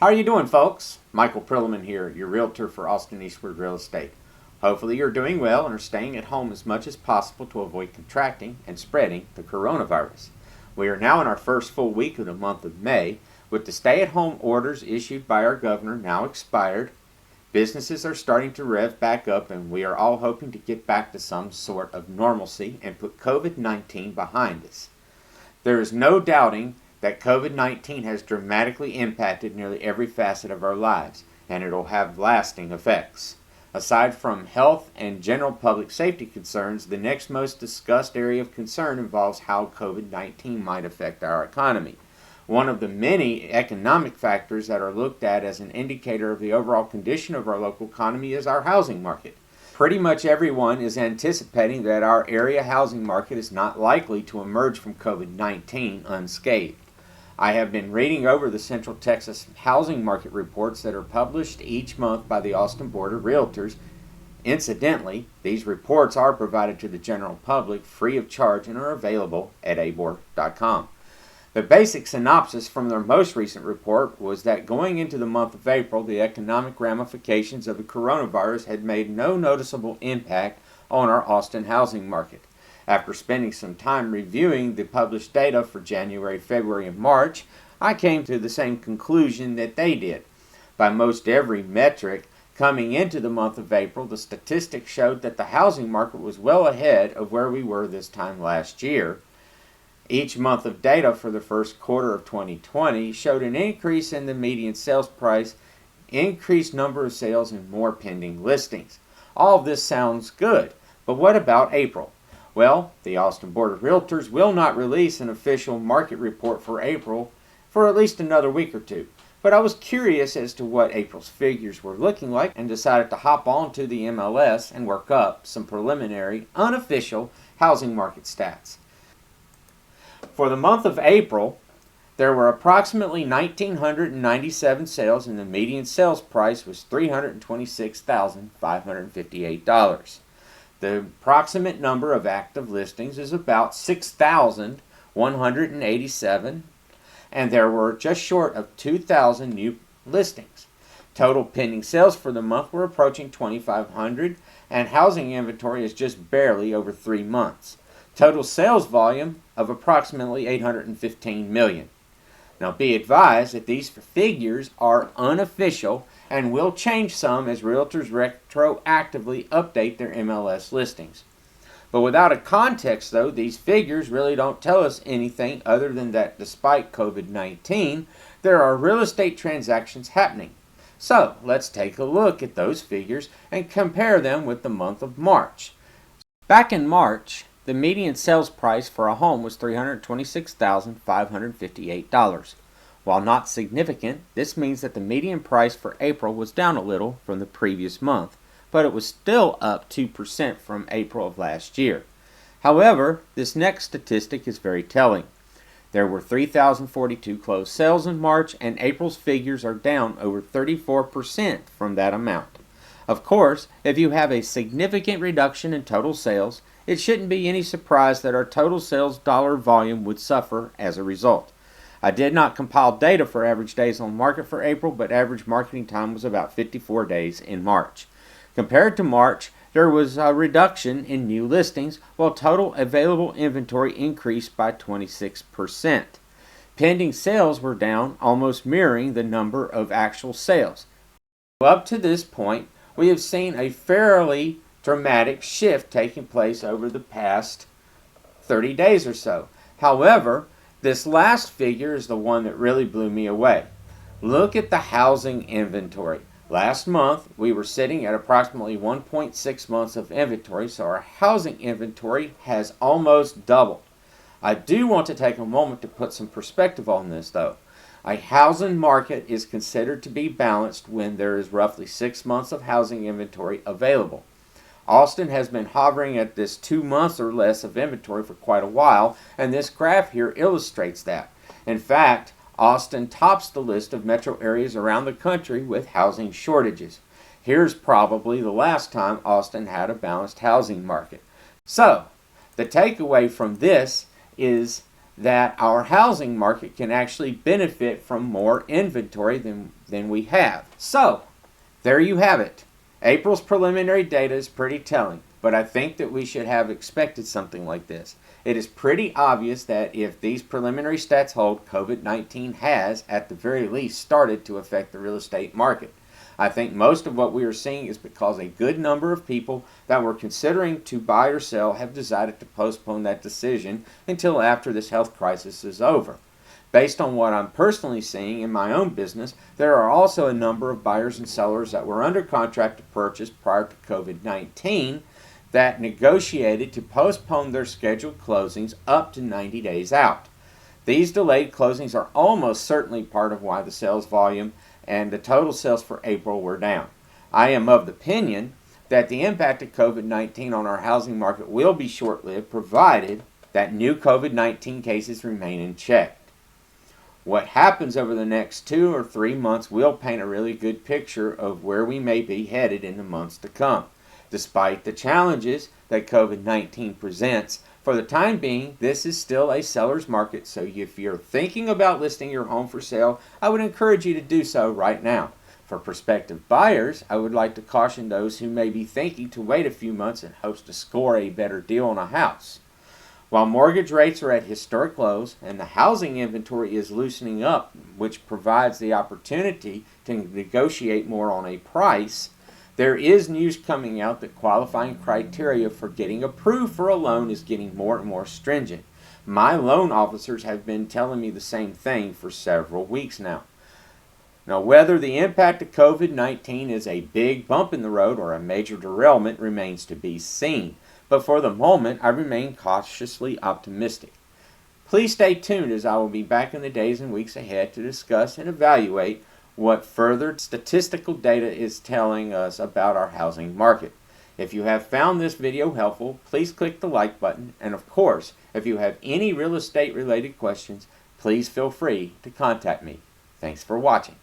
How are you doing, folks? Michael Prillaman here, your realtor for Austin Eastward Real Estate. Hopefully you're doing well and are staying at home as much as possible to avoid contracting and spreading the coronavirus. We are now in our first full week of the month of May, with the stay-at-home orders issued by our governor now expired. Businesses are starting to rev back up, and we are all hoping to get back to some sort of normalcy and put COVID-19 behind us. There is no doubting that COVID-19 has dramatically impacted nearly every facet of our lives, and it will have lasting effects. Aside from health and general public safety concerns, the next most discussed area of concern involves how COVID-19 might affect our economy. One of the many economic factors that are looked at as an indicator of the overall condition of our local economy is our housing market. Pretty much everyone is anticipating that our area housing market is not likely to emerge from COVID-19 unscathed. I have been reading over the Central Texas housing market reports that are published each month by the Austin Board of Realtors. Incidentally, these reports are provided to the general public free of charge and are available at abor.com. The basic synopsis from their most recent report was that going into the month of April, the economic ramifications of the coronavirus had made no noticeable impact on our Austin housing market. After spending some time reviewing the published data for January, February, and March, I came to the same conclusion that they did. By most every metric, coming into the month of April, the statistics showed that the housing market was well ahead of where we were this time last year. Each month of data for the first quarter of 2020 showed an increase in the median sales price, increased number of sales, and more pending listings. All of this sounds good, but what about April? Well, the Austin Board of Realtors will not release an official market report for April for at least another week or two. But I was curious as to what April's figures were looking like and decided to hop onto the MLS and work up some preliminary, unofficial housing market stats. For the month of April, there were approximately 1,997 sales, and the median sales price was $326,558. The approximate number of active listings is about 6,187, and there were just short of 2,000 new listings. Total pending sales for the month were approaching 2,500, and housing inventory is just barely over 3 months. Total sales volume of approximately $815 million. Now be advised that these figures are unofficial and will change some as realtors retroactively update their MLS listings. But without a context though, these figures really don't tell us anything other than that despite COVID-19, there are real estate transactions happening. So let's take a look at those figures and compare them with the month of March. Back in March, the median sales price for a home was $326,558. While not significant, this means that the median price for April was down a little from the previous month, but it was still up 2% from April of last year. However, this next statistic is very telling. There were 3,042 closed sales in March, and April's figures are down over 34% from that amount. Of course, if you have a significant reduction in total sales, it shouldn't be any surprise that our total sales dollar volume would suffer as a result. I did not compile data for average days on market for April, but average marketing time was about 54 days in March. Compared to March, there was a reduction in new listings, while total available inventory increased by 26%. Pending sales were down, almost mirroring the number of actual sales. Up to this point, we have seen a fairly dramatic shift taking place over the past 30 days or so. However, this last figure is the one that really blew me away. Look at the housing inventory. Last month, we were sitting at approximately 1.6 months of inventory, so our housing inventory has almost doubled. I do want to take a moment to put some perspective on this, though. A housing market is considered to be balanced when there is roughly 6 months of housing inventory available. Austin has been hovering at this 2 months or less of inventory for quite a while, and this graph here illustrates that. In fact, Austin tops the list of metro areas around the country with housing shortages. Here's probably the last time Austin had a balanced housing market. So, the takeaway from this is that our housing market can actually benefit from more inventory than we have. So, there you have it. April's preliminary data is pretty telling, but I think that we should have expected something like this. It is pretty obvious that if these preliminary stats hold, COVID-19 has, at the very least, started to affect the real estate market. I think most of what we are seeing is because a good number of people that were considering to buy or sell have decided to postpone that decision until after this health crisis is over. Based on what I'm personally seeing in my own business, there are also a number of buyers and sellers that were under contract to purchase prior to COVID-19 that negotiated to postpone their scheduled closings up to 90 days out. These delayed closings are almost certainly part of why the sales volume and the total sales for April were down. I am of the opinion that the impact of COVID-19 on our housing market will be short-lived, provided that new COVID-19 cases remain in check. What happens over the next 2 or 3 months will paint a really good picture of where we may be headed in the months to come. Despite the challenges that COVID-19 presents, for the time being, this is still a seller's market, so if you're thinking about listing your home for sale, I would encourage you to do so right now. For prospective buyers, I would like to caution those who may be thinking to wait a few months in hopes to score a better deal on a house. While mortgage rates are at historic lows and the housing inventory is loosening up, which provides the opportunity to negotiate more on a price, there is news coming out that qualifying criteria for getting approved for a loan is getting more and more stringent. My loan officers have been telling me the same thing for several weeks now. Now, whether the impact of COVID-19 is a big bump in the road or a major derailment remains to be seen, but for the moment I remain cautiously optimistic. Please stay tuned, as I will be back in the days and weeks ahead to discuss and evaluate what further statistical data is telling us about our housing market. If you have found this video helpful, please click the like button, and of course, if you have any real estate related questions, please feel free to contact me. Thanks for watching.